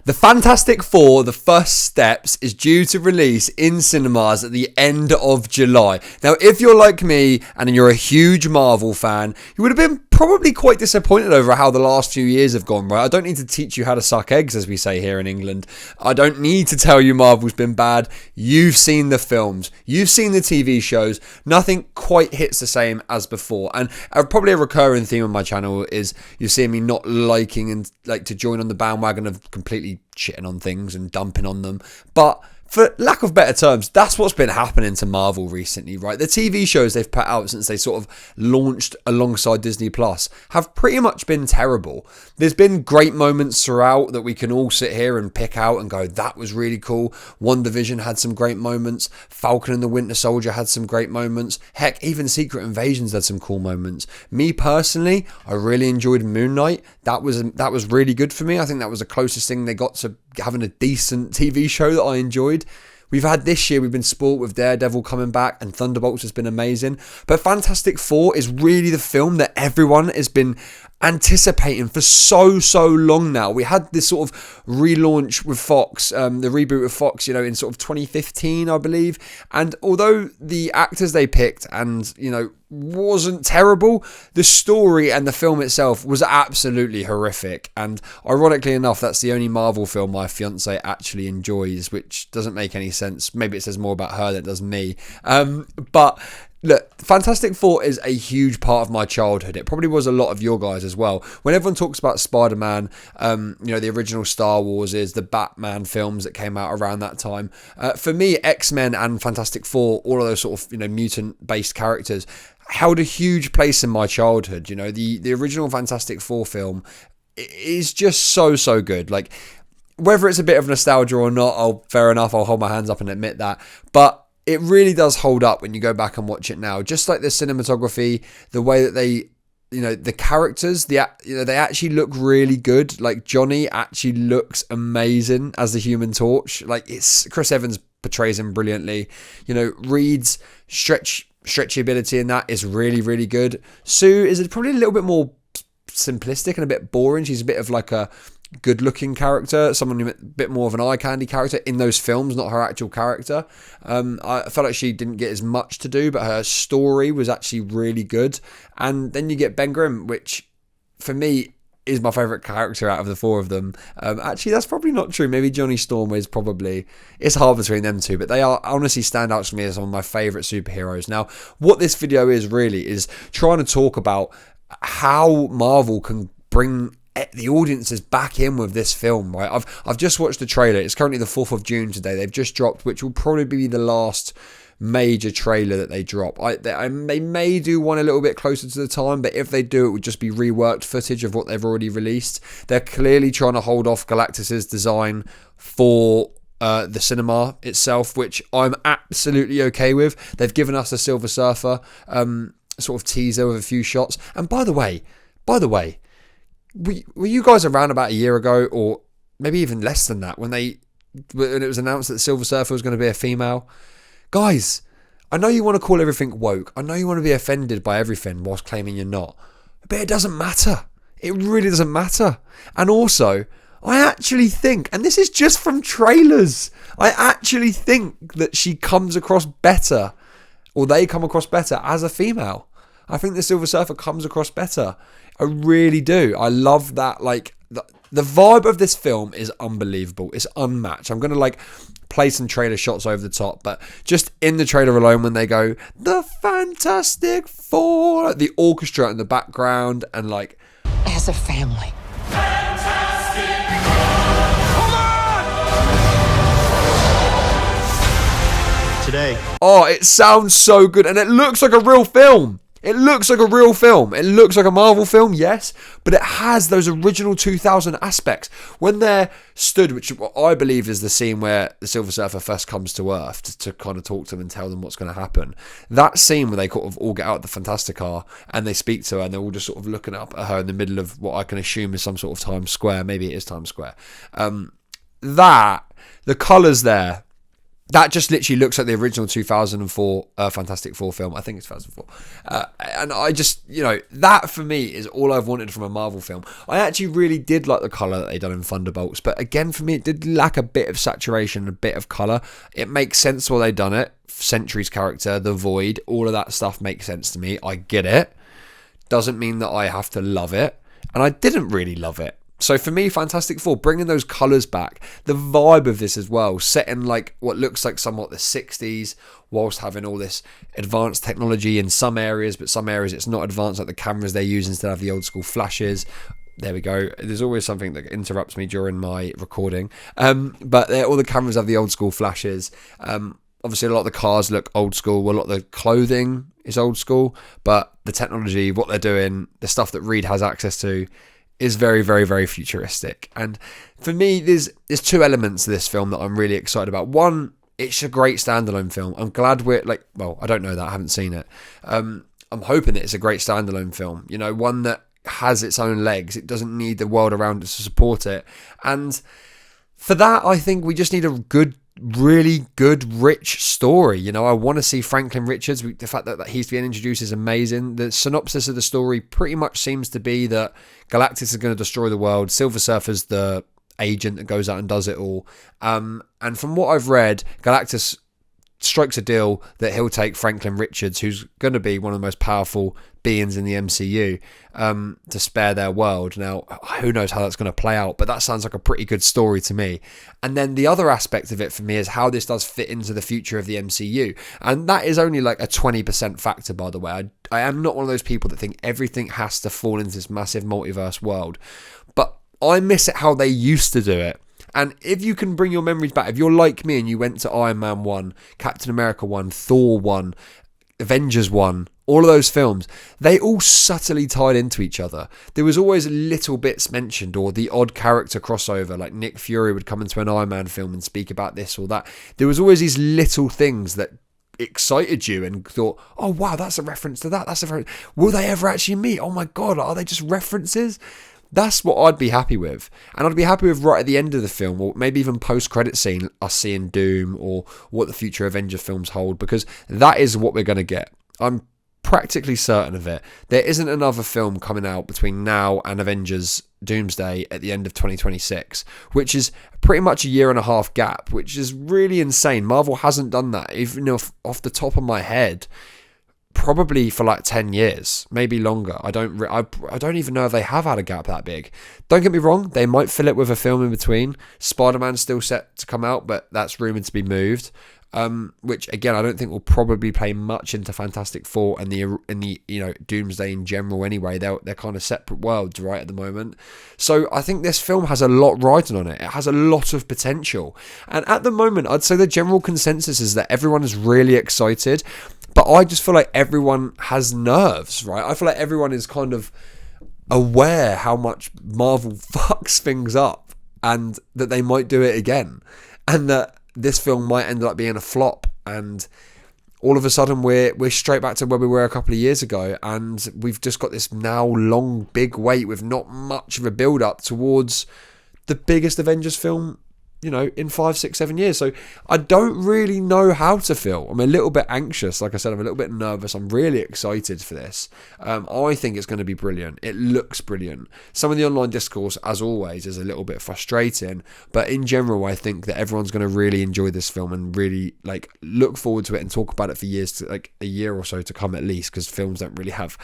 The Fantastic Four, The First Steps, is due to release in cinemas at the end of July. Now, if you're like me and you're a huge Marvel fan, you would have been probably quite disappointed over how the last few years have gone, right? I don't need to teach you how to suck eggs, as we say here in England. I don't need to tell you Marvel's been bad. You've seen the films. You've seen the TV shows. Nothing quite hits the same as before. And probably a recurring theme on my channel is you're seeing me not liking and like to join on the bandwagon of completely shitting on things and dumping on them. But for lack of better terms, that's what's been happening to Marvel recently, right? The TV shows they've put out since they sort of launched alongside Disney Plus have pretty much been terrible. There's been great moments throughout that we can all sit here and pick out and go, that was really cool. WandaVision had some great moments. Falcon and the Winter Soldier had some great moments. Heck, even Secret Invasions had some cool moments. Me personally, I really enjoyed Moon Knight. That was really good for me. I think that was the closest thing they got to having a decent TV show that I enjoyed. We've had this year, we've been spoilt with Daredevil coming back and Thunderbolts has been amazing. But Fantastic Four is really the film that everyone has been anticipating for so long now. We had this sort of relaunch with Fox, the reboot of Fox, in sort of 2015, I believe. And although the actors they picked and, wasn't terrible, the story and the film itself was absolutely horrific. And ironically enough, that's the only Marvel film my fiance actually enjoys, which doesn't make any sense. Maybe it says more about her than it does me. But look, Fantastic Four is a huge part of my childhood. It probably was a lot of your guys as well. When everyone talks about Spider-Man, the original Star Wars is the Batman films that came out around that time. For me, X-Men and Fantastic Four, all of those sort of, mutant-based characters, held a huge place in my childhood. The original Fantastic Four film is just so good. Like, whether it's a bit of nostalgia or not, fair enough, I'll hold my hands up and admit that. But it really does hold up when you go back and watch it now. Just like the cinematography, the way that they, the characters, they actually look really good. Like, Johnny actually looks amazing as the Human Torch. Like, it's Chris Evans portrays him brilliantly. Reed's stretchy ability in that is really good. Sue is probably a little bit more simplistic and a bit boring. She's a bit of like a good looking character, someone a bit more of an eye candy character in those films, not her actual character. I felt like she didn't get as much to do, but her story was actually really good. And then you get Ben Grimm, which for me is my favourite character out of the four of them. Actually, that's probably not true. Maybe Johnny Storm is probably... It's hard between them two, but they are honestly standouts for me as some of my favourite superheroes. Now, what this video is really is trying to talk about how Marvel can bring the audiences back in with this film, right? I've just watched the trailer. It's currently the 4th of June today. They've just dropped, which will probably be the last major trailer that they drop. They may do one a little bit closer to the time, but if they do, it would just be reworked footage of what they've already released. They're clearly trying to hold off Galactus's design for the cinema itself, which I'm absolutely okay with. They've given us a Silver Surfer sort of teaser with a few shots. And by the way, were you guys around about a year ago, or maybe even less than that, when it was announced that the Silver Surfer was going to be a female? Guys, I know you want to call everything woke. I know you want to be offended by everything whilst claiming you're not. But it doesn't matter. It really doesn't matter. And also, I actually think, and this is just from trailers, I actually think that she comes across better, or they come across better as a female. I think the Silver Surfer comes across better. I really do. I love that, like, the vibe of this film is unbelievable. It's unmatched. I'm going to, play some trailer shots over the top, but just in the trailer alone, when they go, the Fantastic Four, the orchestra in the background, and, as a family. Fantastic! Hold on! Today. Oh, it sounds so good, and it looks like a real film. It looks like a real film. It looks like a Marvel film, yes, but it has those original 2000 aspects. When they're stood, which I believe is the scene where the Silver Surfer first comes to Earth to kind of talk to them and tell them what's going to happen. That scene where they kind of all get out the Fantastic Car and they speak to her and they're all just sort of looking up at her in the middle of what I can assume is some sort of Times Square. Maybe it is Times Square. The colours there, that just literally looks like the original 2004 Fantastic Four film. I think it's 2004. And I just, that for me is all I've wanted from a Marvel film. I actually really did like the colour that they done in Thunderbolts, but again, for me, it did lack a bit of saturation, a bit of colour. It makes sense why they done it. Sentry's character, the Void, all of that stuff makes sense to me. I get it. Doesn't mean that I have to love it. And I didn't really love it. So for me, Fantastic Four, bringing those colours back, the vibe of this as well, set in like what looks like somewhat the 60s, whilst having all this advanced technology in some areas, but some areas it's not advanced, like the cameras they use instead of the old school flashes. There we go. There's always something that interrupts me during my recording. But all the cameras have the old school flashes. Obviously, a lot of the cars look old school. A lot of the clothing is old school. But the technology, what they're doing, the stuff that Reed has access to, is very, very, very futuristic. And for me, there's two elements to this film that I'm really excited about. One, it's a great standalone film. I'm glad I don't know that. I haven't seen it. I'm hoping that it's a great standalone film. One that has its own legs. It doesn't need the world around it to support it. And for that, I think we just need a really good, rich story. I want to see Franklin Richards. The fact that he's being introduced is amazing. The synopsis of the story pretty much seems to be that Galactus is going to destroy the world. Silver Surfer's the agent that goes out and does it all. And from what I've read, Galactus strikes a deal that he'll take Franklin Richards, who's going to be one of the most powerful beings in the MCU, to spare their world. Now, who knows how that's going to play out, but that sounds like a pretty good story to me. And then the other aspect of it for me is how this does fit into the future of the MCU. And that is only like a 20% factor, by the way. I am not one of those people that think everything has to fall into this massive multiverse world. But I miss it how they used to do it. And if you can bring your memories back, if you're like me and you went to Iron Man 1, Captain America 1, Thor 1, Avengers 1, all of those films, they all subtly tied into each other. There was always little bits mentioned, or the odd character crossover, like Nick Fury would come into an Iron Man film and speak about this or that. There was always these little things that excited you and thought, oh wow, that's a reference to that. That's a reference. Will they ever actually meet? Oh my God, are they just references? That's what I'd be happy with. And I'd be happy with right at the end of the film, or maybe even post-credit scene, us seeing Doom or what the future Avengers films hold, because that is what we're going to get. I'm practically certain of it. There isn't another film coming out between now and Avengers Doomsday at the end of 2026, which is pretty much a 1.5 year gap, which is really insane. Marvel hasn't done that, even off the top of my head. Probably for like 10 years, maybe longer. I don't even know if they have had a gap that big. Don't get me wrong, they might fill it with a film in between. Spider-Man's still set to come out, but that's rumoured to be moved. Which again, I don't think will probably play much into Fantastic Four and the Doomsday in general. Anyway, they're kind of separate worlds right at the moment. So I think this film has a lot riding on it. It has a lot of potential, and at the moment, I'd say the general consensus is that everyone is really excited. But I just feel like everyone has nerves, right? I feel like everyone is kind of aware how much Marvel fucks things up and that they might do it again. And that this film might end up being a flop. And all of a sudden we're straight back to where we were a couple of years ago. And we've just got this now long, big wait with not much of a build-up towards the biggest Avengers film in 5, 6, 7 years. So I don't really know how to feel. I'm a little bit anxious. Like I said, I'm a little bit nervous. I'm really excited for this. I think it's going to be brilliant. It looks brilliant. Some of the online discourse, as always, is a little bit frustrating. But in general, I think that everyone's going to really enjoy this film and really look forward to it and talk about it for years, to a year or so to come at least, because films don't really have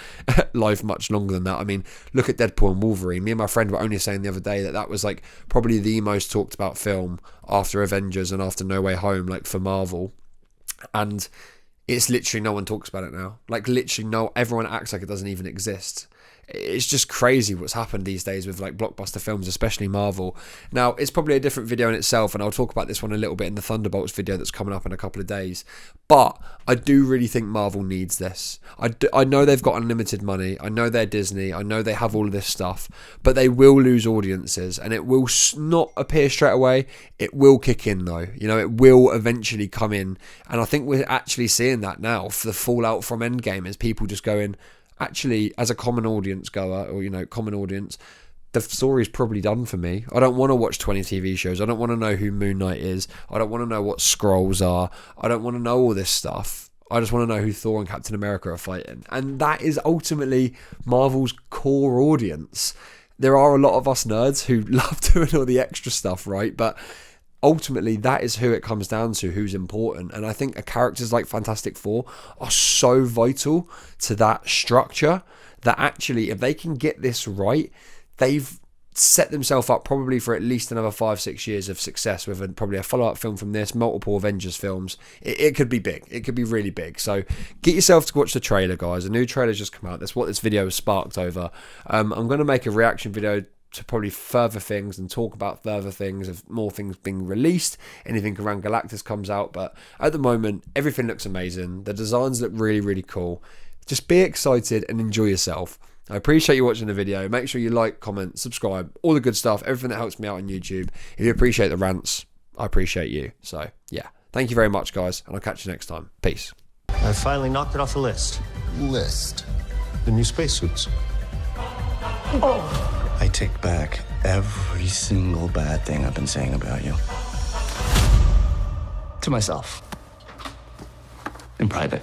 life much longer than that. I mean, look at Deadpool and Wolverine. Me and my friend were only saying the other day that was probably the most talked about film after Avengers and after No Way Home, for Marvel, and it's literally no one talks about it now. Everyone acts like it doesn't even exist. It's just crazy what's happened these days with blockbuster films, especially Marvel. Now, it's probably a different video in itself, and I'll talk about this one a little bit in the Thunderbolts video that's coming up in a couple of days. But I do really think Marvel needs this. I know they've got unlimited money. I know they're Disney. I know they have all of this stuff, but they will lose audiences, and it will not appear straight away. It will kick in though. It will eventually come in, and I think we're actually seeing that now for the fallout from Endgame, is people just going, actually, as a common audience goer, or common audience, the story's probably done for me. I don't want to watch 20 TV shows. I don't want to know who Moon Knight is. I don't want to know what Skrulls are. I don't want to know all this stuff. I just want to know who Thor and Captain America are fighting. And that is ultimately Marvel's core audience. There are a lot of us nerds who love doing all the extra stuff, right? But ultimately, that is who it comes down to, who's important. And I think characters like Fantastic Four are so vital to that structure that actually, if they can get this right, they've set themselves up probably for at least another 5-6 years of success with probably a follow-up film from this, multiple Avengers films. It could be big. It could be really big. So get yourself to watch the trailer, guys. A new trailer's just come out. That's what this video has sparked over. I'm going to make a reaction video to probably further things and talk about further things of more things being released. Anything around Galactus comes out. But at the moment, everything looks amazing. The designs look really, really cool. Just be excited and enjoy yourself. I appreciate you watching the video. Make sure you like, comment, subscribe, all the good stuff, everything that helps me out on YouTube. If you appreciate the rants, I appreciate you. So, yeah. Thank you very much, guys, and I'll catch you next time. Peace. I finally knocked it off the list. List. The new spacesuits. I take back every single bad thing I've been saying about you. To myself. In private.